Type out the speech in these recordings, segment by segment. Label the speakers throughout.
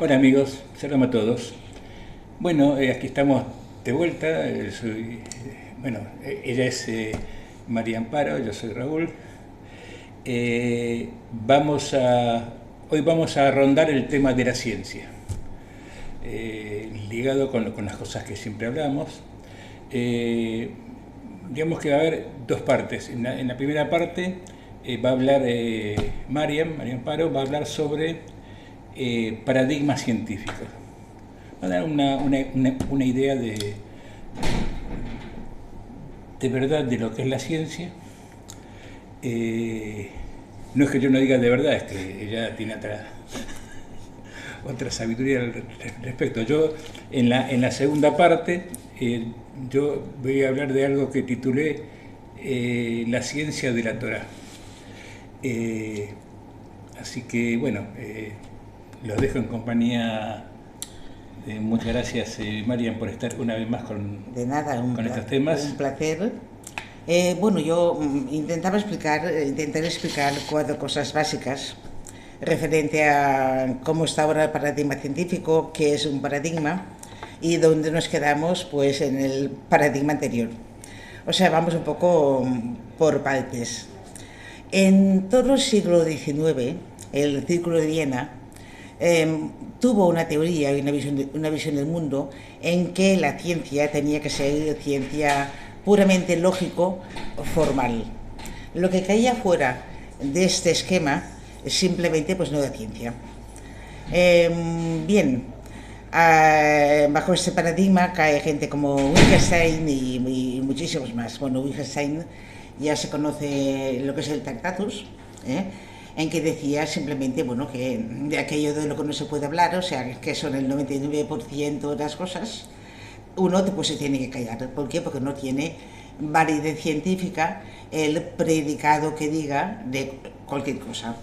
Speaker 1: Hola amigos, saludos a todos. Bueno, aquí estamos de vuelta. Ella es María Amparo, yo soy Raúl. Eh, vamos a, Hoy vamos a rondar el tema de la ciencia, ligado con las cosas que siempre hablamos. Eh, digamos que va a haber dos partes. En la primera parte va a hablar María Amparo, va a hablar sobre paradigmas científicos. Va a dar una idea de verdad de lo que es la ciencia. No es que yo no diga de verdad, es que ella tiene otra sabiduría al respecto. Yo, en la segunda parte, yo voy a hablar de algo que titulé La ciencia de la Torá. Eh, Así que, bueno, los dejo en compañía. Muchas gracias, Marian, por estar una vez más
Speaker 2: De nada,
Speaker 1: con estos temas.
Speaker 2: un placer. Bueno, yo intentaré explicar cuatro cosas básicas referente a cómo está ahora el paradigma científico, qué es un paradigma y dónde nos quedamos pues en el paradigma anterior. O sea, vamos un poco por partes. En todo el siglo XIX, el Círculo de Viena tuvo una teoría y una visión del mundo en que la ciencia tenía que ser ciencia puramente lógico-formal. Lo que caía fuera de este esquema simplemente pues no era ciencia. Bien, bajo este paradigma cae gente como Wittgenstein y muchísimos más. Bueno, Wittgenstein ya se conoce lo que es el Tractatus, en que decía simplemente, bueno, que de aquello de lo que no se puede hablar, o sea, que son el 99% de las cosas, uno pues se tiene que callar. ¿Por qué? Porque no tiene validez científica el predicado que diga de cualquier cosa.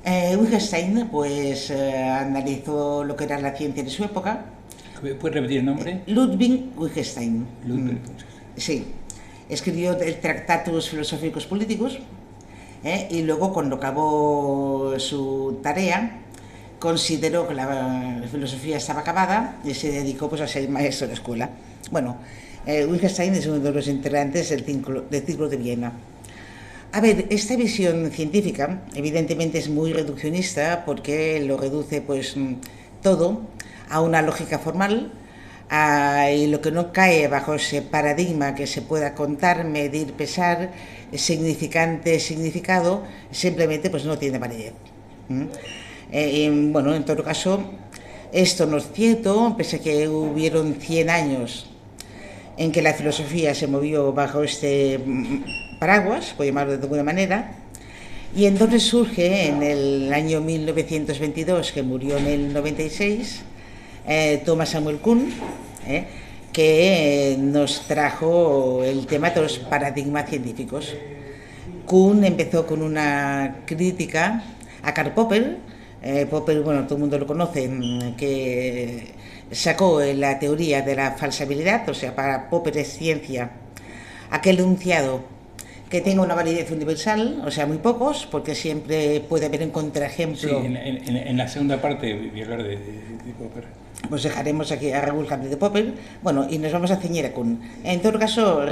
Speaker 2: Wittgenstein pues analizó lo que era la ciencia de su época.
Speaker 1: ¿Puedes repetir el nombre?
Speaker 2: Ludwig Wittgenstein.
Speaker 1: Ludwig.
Speaker 2: Sí, escribió el Tractatus Filosóficos Políticos, y luego, cuando acabó su tarea, consideró que la filosofía estaba acabada y se dedicó pues a ser maestro de escuela. Bueno, Wittgenstein es uno de los integrantes del Círculo de Viena. A ver, esta visión científica evidentemente es muy reduccionista porque lo reduce pues todo a una lógica formal, y lo que no cae bajo ese paradigma que se pueda contar, medir, pesar, significante, significado, simplemente pues no tiene validez. Bueno, en todo caso, esto no es cierto, pese a que hubieron 100 años en que la filosofía se movió bajo este paraguas, por llamarlo de alguna manera, y entonces surge en el año 1922, que murió en el 96, Thomas Samuel Kuhn, que nos trajo el tema de los paradigmas científicos. Kuhn empezó con una crítica a Karl Popper. Popper, bueno, todo el mundo lo conoce, que sacó la teoría de la falsabilidad, o sea, para Popper es ciencia aquel enunciado que tenga una validez universal, o sea, muy pocos, porque siempre puede haber un contraejemplo.
Speaker 1: Sí, en la segunda parte voy a hablar de Popper.
Speaker 2: Pues dejaremos aquí a Raúl Campbell de Popper, bueno, y nos vamos a ceñir a Kuhn. En todo caso,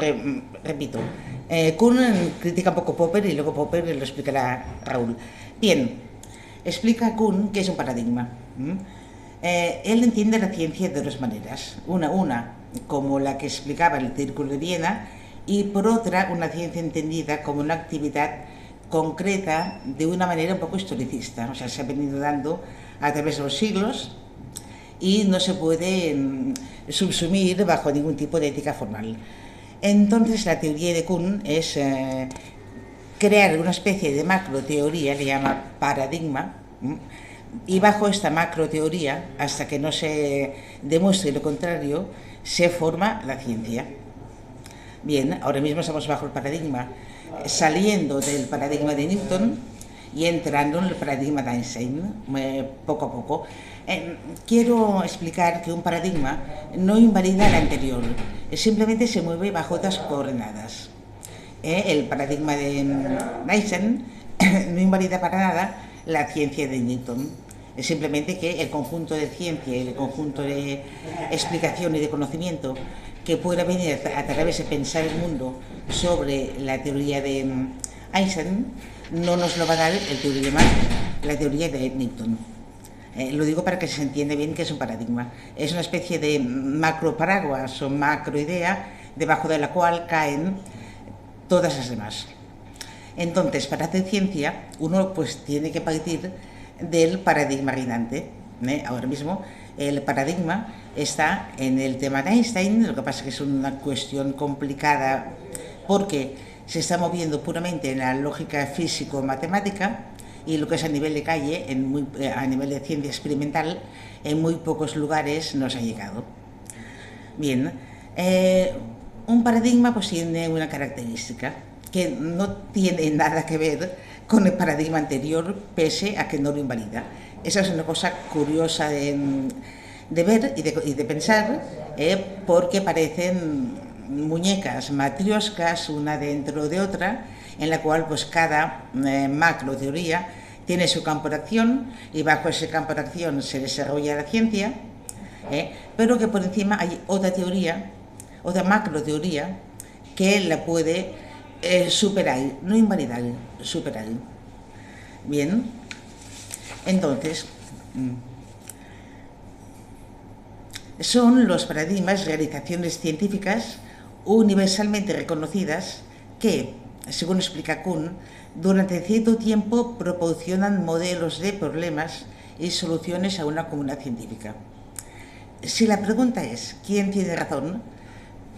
Speaker 2: repito, Kuhn critica un poco Popper y luego Popper lo explicará Raúl. Bien, explica a Kuhn qué es un paradigma. Él entiende la ciencia de dos maneras. Una como la que explicaba el Círculo de Viena, y por otra, una ciencia entendida como una actividad concreta de una manera un poco historicista. O sea, se ha venido dando a través de los siglos y no se puede subsumir bajo ningún tipo de ética formal. Entonces, la teoría de Kuhn es crear una especie de macroteoría, le llama paradigma, y bajo esta macroteoría, hasta que no se demuestre lo contrario, se forma la ciencia. Bien, ahora mismo estamos bajo el paradigma, saliendo del paradigma de Newton y entrando en el paradigma de Einstein, poco a poco. Quiero explicar que un paradigma no invalida el anterior, simplemente se mueve bajo otras coordenadas. El paradigma de Einstein no invalida para nada la ciencia de Newton. Es simplemente que el conjunto de ciencia y el conjunto de explicación y de conocimiento que pueda venir a través de pensar el mundo sobre la teoría de Einstein no nos lo va a dar el teorema, la teoría de Newton. Lo digo para que se entienda bien que es un paradigma. Es una especie de macro paraguas o macro idea debajo de la cual caen todas las demás. Entonces, para hacer ciencia, uno pues tiene que partir del paradigma reinante. Ahora mismo el paradigma está en el tema de Einstein, lo que pasa es que es una cuestión complicada porque se está moviendo puramente en la lógica físico-matemática, y lo que es a nivel de calle, a nivel de ciencia experimental, en muy pocos lugares nos ha llegado. Bien, un paradigma pues tiene una característica que no tiene nada que ver con el paradigma anterior, pese a que no lo invalida. Esa es una cosa curiosa de ver y de pensar, porque parecen muñecas matrioscas una dentro de otra, en la cual pues cada macro teoría tiene su campo de acción y bajo ese campo de acción se desarrolla la ciencia, pero que por encima hay otra teoría, otra macro teoría que la puede superar, no invalidar, superar. Bien, entonces son los paradigmas realizaciones científicas universalmente reconocidas que, según explica Kuhn, durante cierto tiempo proporcionan modelos de problemas y soluciones a una comunidad científica. Si la pregunta es ¿quién tiene razón?,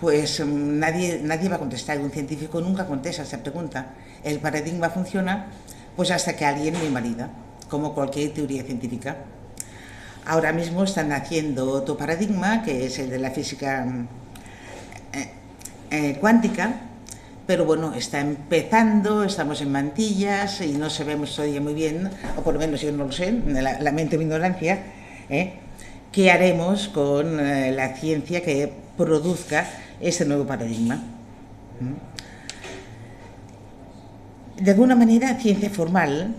Speaker 2: pues nadie va a contestar. Un científico nunca contesta esa pregunta. El paradigma funciona pues hasta que alguien lo invalida, como cualquier teoría científica. Ahora mismo están haciendo otro paradigma, que es el de la física cuántica, pero bueno, está empezando, estamos en mantillas y no sabemos todavía muy bien, o por lo menos yo no lo sé, lamento mi ignorancia, qué haremos con la ciencia que produzca este nuevo paradigma. De alguna manera, ciencia formal,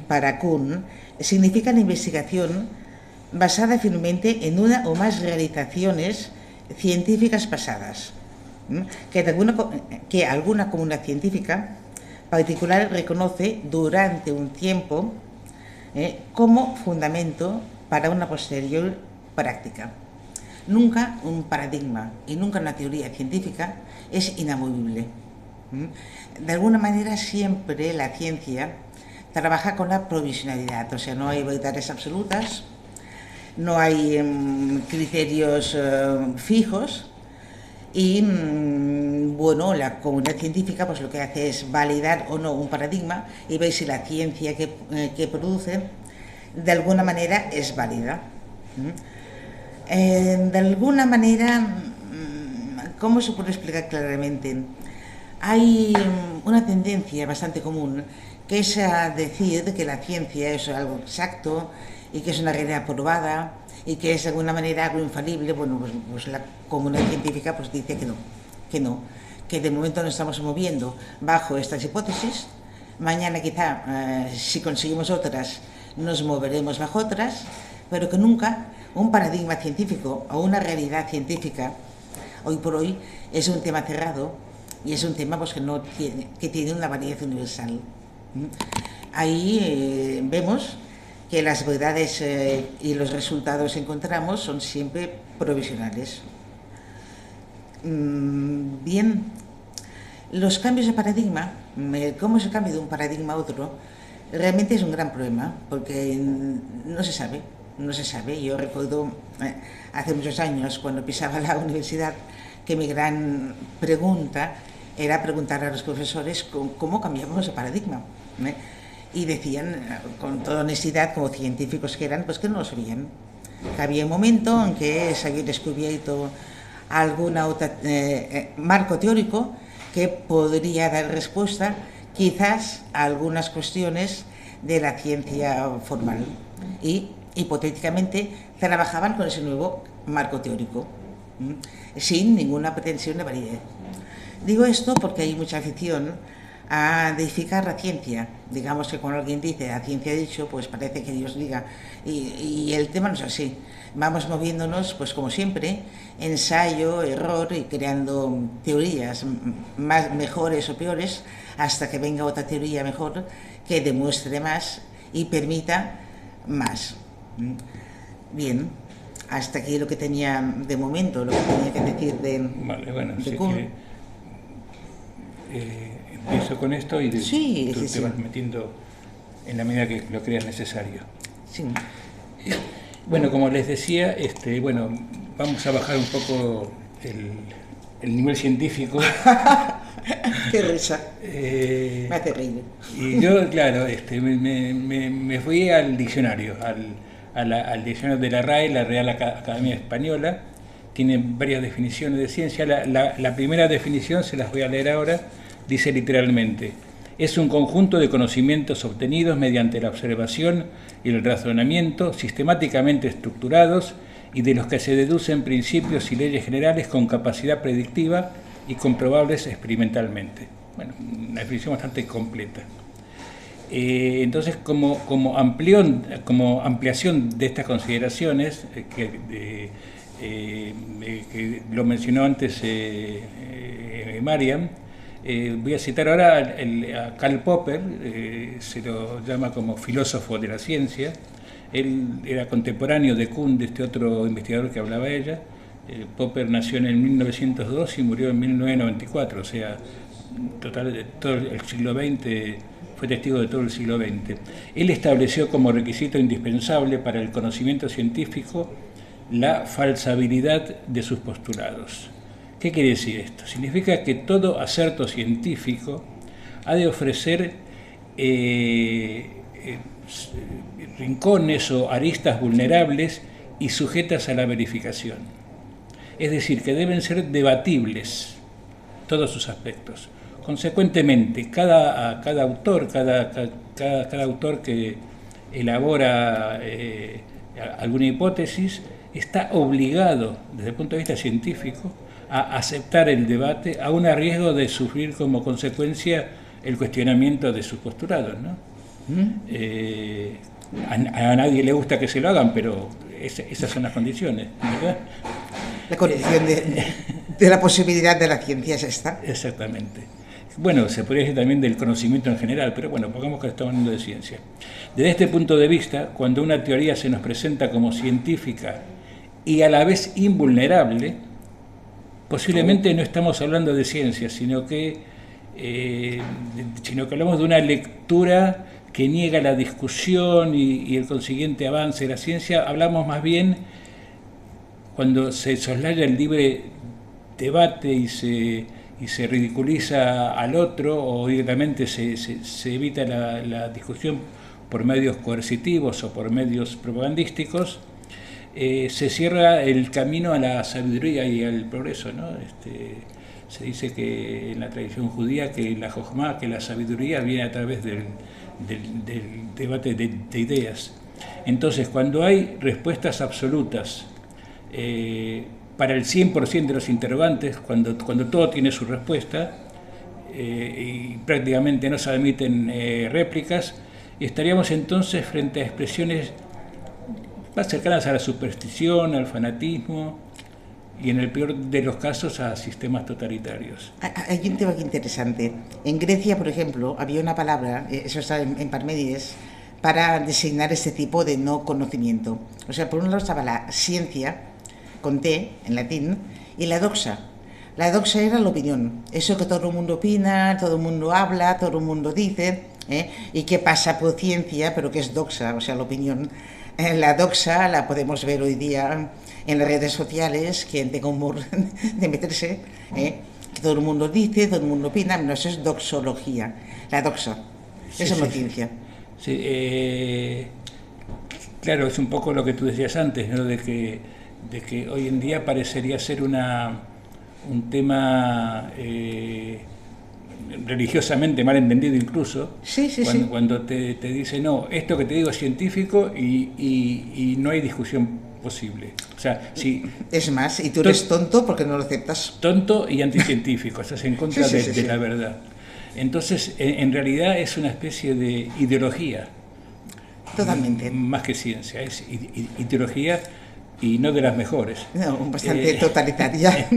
Speaker 2: para Kuhn, significa la investigación basada firmemente en una o más realizaciones científicas pasadas, que alguna comunidad científica particular reconoce durante un tiempo como fundamento para una posterior práctica. Nunca un paradigma y nunca una teoría científica es inamovible. De alguna manera siempre la ciencia trabaja con la provisionalidad, o sea, no hay verdades absolutas, no hay criterios fijos, y bueno, la comunidad científica pues lo que hace es validar o no un paradigma y ver si la ciencia que produce de alguna manera es válida. De alguna manera, ¿cómo se puede explicar claramente? Hay una tendencia bastante común que es a decir que la ciencia es algo exacto y que es una realidad probada y que es de alguna manera algo infalible. Bueno, pues la comunidad científica pues dice que no, que de momento nos estamos moviendo bajo estas hipótesis. Mañana quizá, si conseguimos otras, nos moveremos bajo otras, pero que nunca un paradigma científico o una realidad científica, hoy por hoy, es un tema cerrado y es un tema pues, que tiene una validez universal. Ahí vemos que las verdades y los resultados que encontramos son siempre provisionales. Bien, los cambios de paradigma, cómo se cambia de un paradigma a otro, realmente es un gran problema, porque no se sabe. Yo recuerdo hace muchos años, cuando pisaba la universidad, que mi gran pregunta era preguntar a los profesores cómo cambiamos de paradigma. Y decían, con toda honestidad, como científicos que eran, pues que no lo sabían. Que había un momento en que se había descubierto algún marco teórico que podría dar respuesta quizás a algunas cuestiones de la ciencia formal. Y hipotéticamente trabajaban con ese nuevo marco teórico, sin ninguna pretensión de validez. Digo esto porque hay mucha afición a deificar a ciencia. Digamos que cuando alguien dice a ciencia dicho, pues parece que Dios diga. Y el tema no es así. Vamos moviéndonos, pues como siempre, ensayo, error y creando teorías mejores o peores hasta que venga otra teoría mejor que demuestre más y permita más. Bien, hasta aquí lo que tenía de momento, lo que tenía que decir de,
Speaker 1: vale, bueno,
Speaker 2: de
Speaker 1: sí
Speaker 2: Kuhn.
Speaker 1: Empiezo con esto y
Speaker 2: Sí,
Speaker 1: tú
Speaker 2: sí,
Speaker 1: te
Speaker 2: sí.
Speaker 1: vas metiendo en la medida que lo creas necesario.
Speaker 2: Sí.
Speaker 1: Bueno, como les decía, bueno, vamos a bajar un poco el nivel científico.
Speaker 2: Qué risa. Me hace reír.
Speaker 1: Y yo, claro, me fui al diccionario, al diccionario de la RAE, la Real Academia Española. Tiene varias definiciones de ciencia. La primera definición, se las voy a leer ahora, dice literalmente: es un conjunto de conocimientos obtenidos mediante la observación y el razonamiento, sistemáticamente estructurados y de los que se deducen principios y leyes generales con capacidad predictiva y comprobables experimentalmente. Bueno, una definición bastante completa. Entonces, como ampliación de estas consideraciones, que lo mencionó antes Mariam, voy a citar ahora a Karl Popper, se lo llama como filósofo de la ciencia. Él era contemporáneo de Kuhn, de este otro investigador que hablaba ella. Popper nació en 1902 y murió en 1994, o sea, total de todo el siglo XX, fue testigo de todo el siglo XX. Él estableció como requisito indispensable para el conocimiento científico la falsabilidad de sus postulados. ¿Qué quiere decir esto? Significa que todo acerto científico ha de ofrecer rincones o aristas vulnerables y sujetas a la verificación. Es decir, que deben ser debatibles todos sus aspectos. Consecuentemente, cada autor que elabora alguna hipótesis está obligado, desde el punto de vista científico, a aceptar el debate, aun a riesgo de sufrir como consecuencia el cuestionamiento de sus postulados, ¿no? A nadie le gusta que se lo hagan, pero esas son las condiciones, ¿verdad?
Speaker 2: La condición de la posibilidad de la ciencia es esta.
Speaker 1: Exactamente. Bueno, se podría decir también del conocimiento en general, pero bueno, pongamos que estamos hablando de ciencia. Desde este punto de vista, cuando una teoría se nos presenta como científica y a la vez invulnerable, posiblemente no estamos hablando de ciencia, sino que hablamos de una lectura que niega la discusión y el consiguiente avance de la ciencia. Hablamos más bien cuando se soslaya el libre debate y se ridiculiza al otro, o directamente se evita la discusión por medios coercitivos o por medios propagandísticos, se cierra el camino a la sabiduría y al progreso, ¿no? Se dice que en la tradición judía que la jojma, que la sabiduría viene a través del debate de ideas. Entonces, cuando hay respuestas absolutas para el 100% de los interrogantes, cuando todo tiene su respuesta y prácticamente no se admiten réplicas, estaríamos entonces frente a expresiones más cercanas a la superstición, al fanatismo y, en el peor de los casos, a sistemas totalitarios.
Speaker 2: Hay un tema interesante. En Grecia, por ejemplo, había una palabra, eso está en Parménides, para designar este tipo de no conocimiento. O sea, por un lado estaba la ciencia, con T, en latín, y la doxa. La doxa era la opinión, eso que todo el mundo opina, todo el mundo habla, todo el mundo dice, y que pasa por ciencia, pero que es doxa, o sea, la opinión. La doxa la podemos ver hoy día en las redes sociales, quien tenga humor de meterse, que todo el mundo dice, todo el mundo opina, no, eso es doxología, la doxa, eso es la ciencia.
Speaker 1: Sí, claro, es un poco lo que tú decías antes, ¿no? de que hoy en día parecería ser un tema religiosamente mal entendido incluso, cuando te dice, no, esto que te digo es científico y no hay discusión posible. O sea, si
Speaker 2: es más, y tú eres tonto porque no lo aceptas.
Speaker 1: Tonto y anticientífico, estás en contra de la verdad. Entonces, en realidad es una especie de ideología.
Speaker 2: Totalmente.
Speaker 1: Más que ciencia, es ideología y no de las mejores.
Speaker 2: No, bastante totalitaria.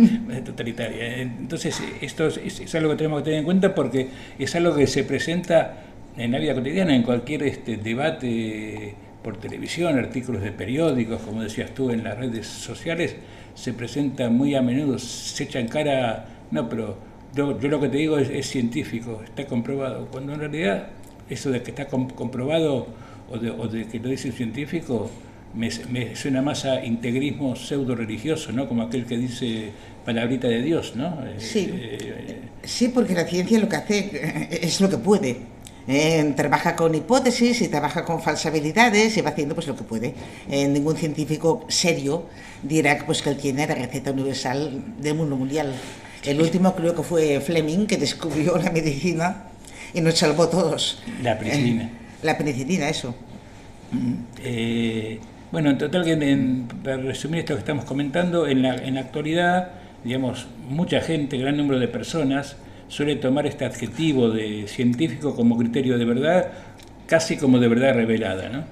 Speaker 1: Totalitaria. Entonces, esto es algo que tenemos que tener en cuenta porque es algo que se presenta en la vida cotidiana, en cualquier debate por televisión, artículos de periódicos, como decías tú, en las redes sociales, se presenta muy a menudo, se echa en cara, no, pero yo lo que te digo es científico, está comprobado, cuando en realidad eso de que está comprobado o de que lo dice un científico me suena más a integrismo pseudo religioso, ¿no? Como aquel que dice palabrita de Dios, ¿no?
Speaker 2: Sí, sí, porque la ciencia lo que hace es lo que puede. Trabaja con hipótesis y trabaja con falsabilidades y va haciendo pues lo que puede. Ningún científico serio dirá pues, que él tiene la receta universal del mundo mundial. El último creo que fue Fleming, que descubrió la medicina y nos salvó todos.
Speaker 1: La penicilina.
Speaker 2: La penicilina, eso.
Speaker 1: Bueno, en total, para resumir esto que estamos comentando, en la actualidad, digamos, mucha gente, gran número de personas, suele tomar este adjetivo de científico como criterio de verdad, casi como de verdad revelada, ¿no?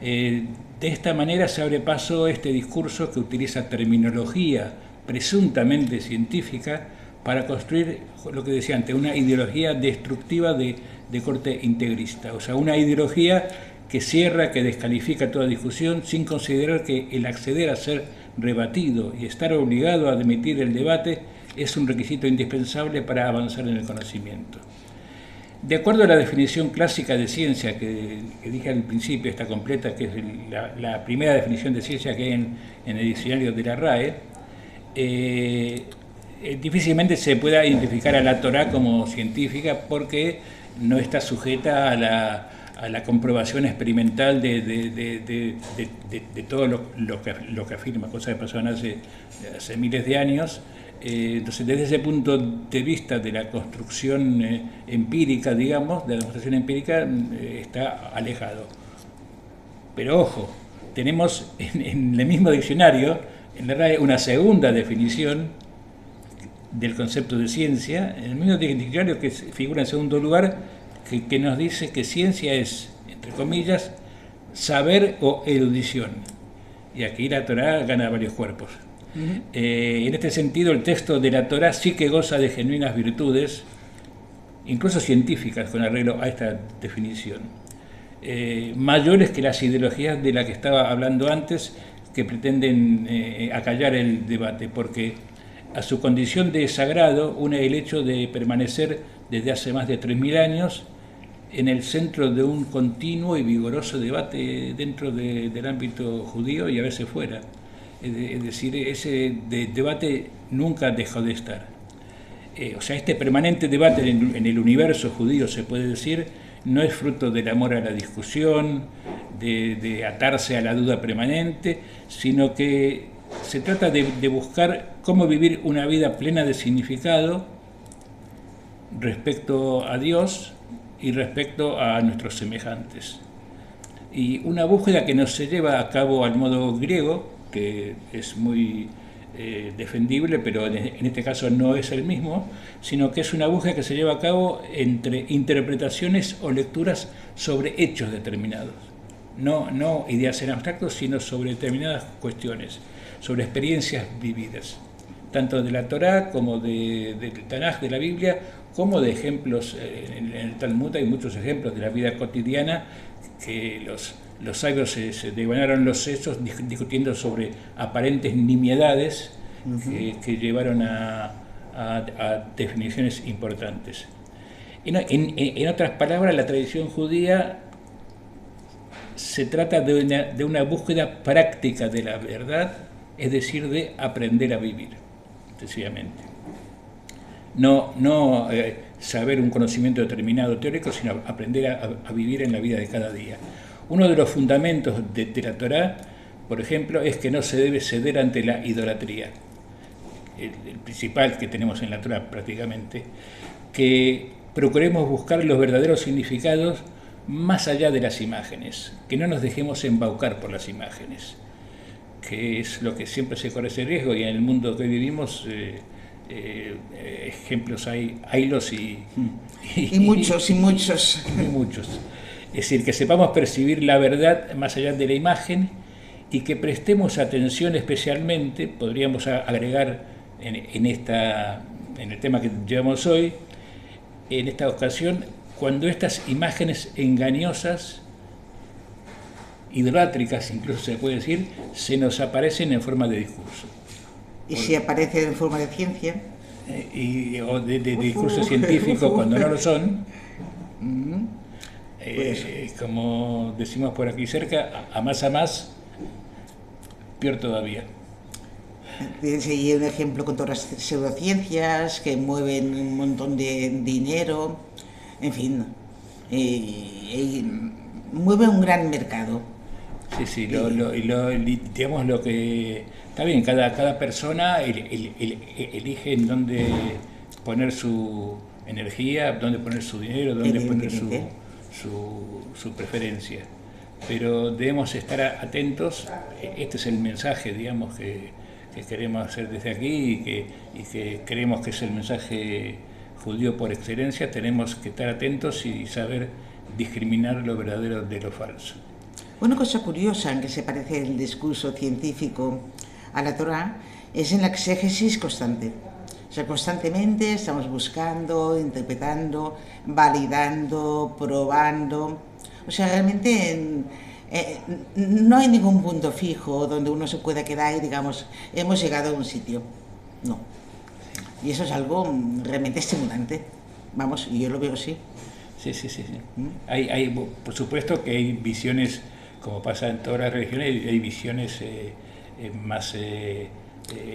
Speaker 1: De esta manera se abre paso este discurso que utiliza terminología presuntamente científica para construir lo que decía antes, una ideología destructiva de corte integrista, o sea, una ideología que cierra, que descalifica toda discusión sin considerar que el acceder a ser rebatido y estar obligado a admitir el debate es un requisito indispensable para avanzar en el conocimiento. De acuerdo a la definición clásica de ciencia que dije al principio, está completa, que es la primera definición de ciencia que hay en el diccionario de la RAE, difícilmente se pueda identificar a la Torá como científica porque no está sujeta a la comprobación experimental de todo lo que afirma, cosa que pasó hace miles de años. Entonces, desde ese punto de vista de la construcción empírica, digamos, de la demostración empírica, está alejado. Pero ojo, tenemos en el mismo diccionario, en la RAE, una segunda definición del concepto de ciencia, en el mismo diccionario que figura en segundo lugar, que nos dice que ciencia es, entre comillas, saber o erudición. Y aquí la Torá gana varios cuerpos. En este sentido, el texto de la Torá sí que goza de genuinas virtudes, incluso científicas, con arreglo a esta definición, mayores que las ideologías de las que estaba hablando antes, que pretenden acallar el debate, porque a su condición de sagrado une el hecho de permanecer desde hace más de 3.000 años en el centro de un continuo y vigoroso debate dentro del ámbito judío y a veces fuera. Es decir, ese debate nunca dejó de estar. O sea, este permanente debate en el universo judío, se puede decir, no es fruto del amor a la discusión, de atarse a la duda permanente, sino que se trata de buscar cómo vivir una vida plena de significado respecto a Dios y respecto a nuestros semejantes. Y una búsqueda que no se lleva a cabo al modo griego, que es muy defendible, pero en este caso no es el mismo, sino que es una búsqueda que se lleva a cabo entre interpretaciones o lecturas sobre hechos determinados. No ideas en abstracto, sino sobre determinadas cuestiones, sobre experiencias vividas, tanto de la Torá como del Tanaj, de la Biblia, como de ejemplos. En el Talmud hay muchos ejemplos de la vida cotidiana que los sabios se devanaron los sesos discutiendo sobre aparentes nimiedades que llevaron a definiciones importantes. En otras palabras, la tradición judía se trata de una búsqueda práctica de la verdad, es decir, de aprender a vivir, sencillamente. No saber un conocimiento determinado teórico, sino aprender a vivir en la vida de cada día. Uno de los fundamentos de la Torá, por ejemplo, es que no se debe ceder ante la idolatría. El principal que tenemos en la Torá prácticamente, que procuremos buscar los verdaderos significados más allá de las imágenes, que no nos dejemos embaucar por las imágenes, que es lo que siempre se corre ese riesgo, y en el mundo que vivimos ejemplos haylos
Speaker 2: y muchos, y muchos.
Speaker 1: y muchos. Es decir, que sepamos percibir la verdad más allá de la imagen y que prestemos atención especialmente, podríamos agregar en el tema que llevamos hoy, en esta ocasión, cuando estas imágenes engañosas, idolátricas incluso se puede decir, se nos aparecen en forma de discurso.
Speaker 2: Y si aparecen en forma de ciencia.
Speaker 1: O de discurso científico cuando no lo son. Como decimos por aquí cerca, a más, peor todavía.
Speaker 2: Y un ejemplo con todas las pseudociencias que mueven un montón de dinero, en fin, mueve un gran mercado.
Speaker 1: Sí, digamos lo que... Está bien, cada persona elige en dónde poner su energía, dónde poner su dinero, dónde poner su preferencia. Pero debemos estar atentos, este es el mensaje, digamos, que queremos hacer desde aquí y que creemos que es el mensaje judío por excelencia. Tenemos que estar atentos y saber discriminar lo verdadero de lo falso.
Speaker 2: Una cosa curiosa en que se parece el discurso científico a la Torá es en la exégesis constante. O sea, constantemente estamos buscando, interpretando, validando, probando. O sea, realmente no hay ningún punto fijo donde uno se pueda quedar y digamos, hemos llegado a un sitio. No. Y eso es algo realmente estimulante. Vamos, y yo lo veo así.
Speaker 1: Sí. Hay, por supuesto que hay visiones, como pasa en todas las religiones, hay visiones más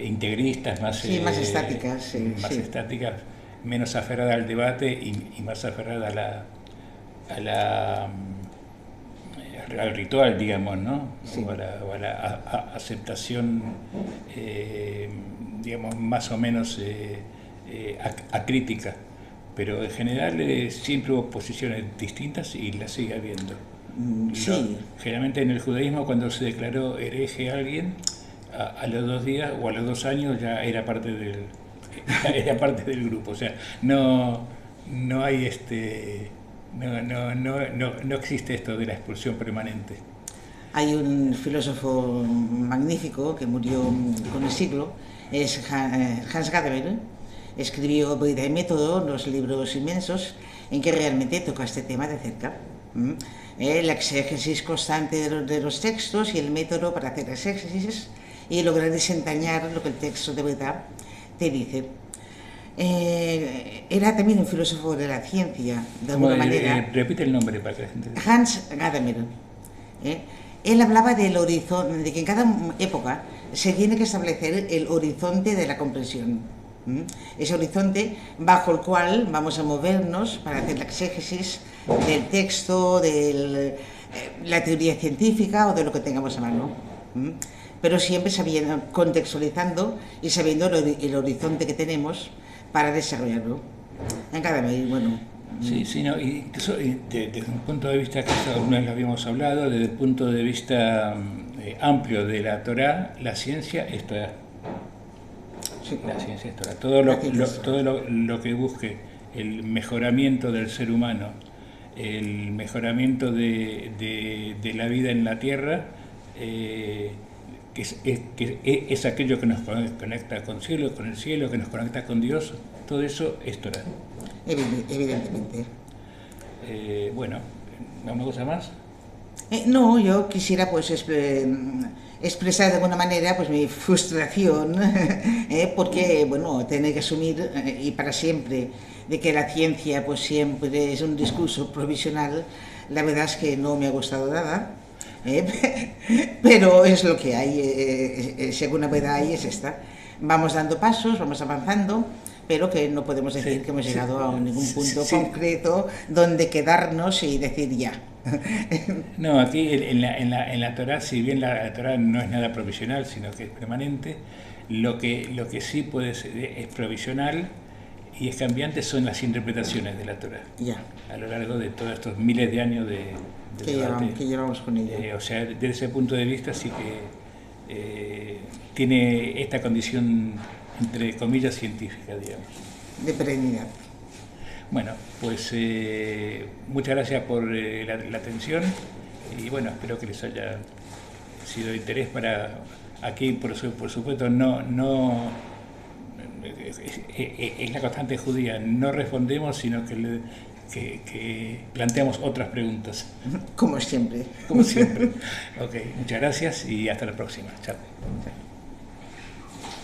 Speaker 1: integristas, más
Speaker 2: estáticas.
Speaker 1: Estáticas, menos aferradas al debate y más aferradas al ritual, digamos, ¿no? Sí. O a la aceptación, digamos, más o menos acrítica. Pero en general siempre hubo posiciones distintas y las sigue habiendo.
Speaker 2: Sí.
Speaker 1: Generalmente en el judaísmo, cuando se declaró hereje a alguien, a los 2 días o a los 2 años ya era parte del grupo. O sea, no hay no existe esto de la expulsión permanente.
Speaker 2: Hay un filósofo magnífico que murió con el siglo, es Hans Gadamer. Escribió Vida y Método, unos libros inmensos en que realmente toca este tema de cerca. La exégesis constante de los textos y el método para hacer exégesis y lograr desentrañar lo que el texto de verdad te dice. Era también un filósofo de la ciencia, de alguna manera.
Speaker 1: Repite el nombre para que la gente...
Speaker 2: Hans Gadamer. Él hablaba del horizonte, de que en cada época se tiene que establecer el horizonte de la comprensión. Ese horizonte bajo el cual vamos a movernos para hacer la exégesis del texto, de la teoría científica o de lo que tengamos a mano. Pero siempre sabiendo, contextualizando y sabiendo el horizonte que tenemos para desarrollarlo. En cada medio, bueno.
Speaker 1: Sí, no, incluso desde un punto de vista que alguna vez lo habíamos hablado, desde el punto de vista amplio de la Torá, la ciencia es Torá. La ciencia es Torá. Todo lo que busque el mejoramiento del ser humano, el mejoramiento de la vida en la tierra, que es aquello que nos conecta con el cielo, que nos conecta con Dios, todo eso es Torá.
Speaker 2: Evidentemente.
Speaker 1: Bueno, ¿alguna cosa más?
Speaker 2: No, yo quisiera pues expresar de alguna manera pues mi frustración porque bueno, tener que asumir y para siempre de que la ciencia pues siempre es un discurso provisional, la verdad es que no me ha gustado nada, pero es lo que hay, según la verdad hay es esta. Vamos dando pasos, vamos avanzando, pero que no podemos decir que hemos llegado a ningún punto concreto donde quedarnos y decir ya.
Speaker 1: No, aquí en la Torá, si bien la Torá no es nada provisional, sino que es permanente, lo que sí puede ser, es provisional y es cambiante son las interpretaciones de la Torá.
Speaker 2: Ya.
Speaker 1: A lo largo de todos estos miles de años de
Speaker 2: que llevamos con ella.
Speaker 1: O sea, desde ese punto de vista sí que tiene esta condición entre comillas, científica, digamos.
Speaker 2: De perenidad.
Speaker 1: Bueno, pues muchas gracias por la atención y bueno, espero que les haya sido de interés para aquí, por supuesto, no es la constante judía, no respondemos, sino que planteamos otras preguntas.
Speaker 2: Como siempre.
Speaker 1: Como siempre. Ok, muchas gracias y hasta la próxima. Chao.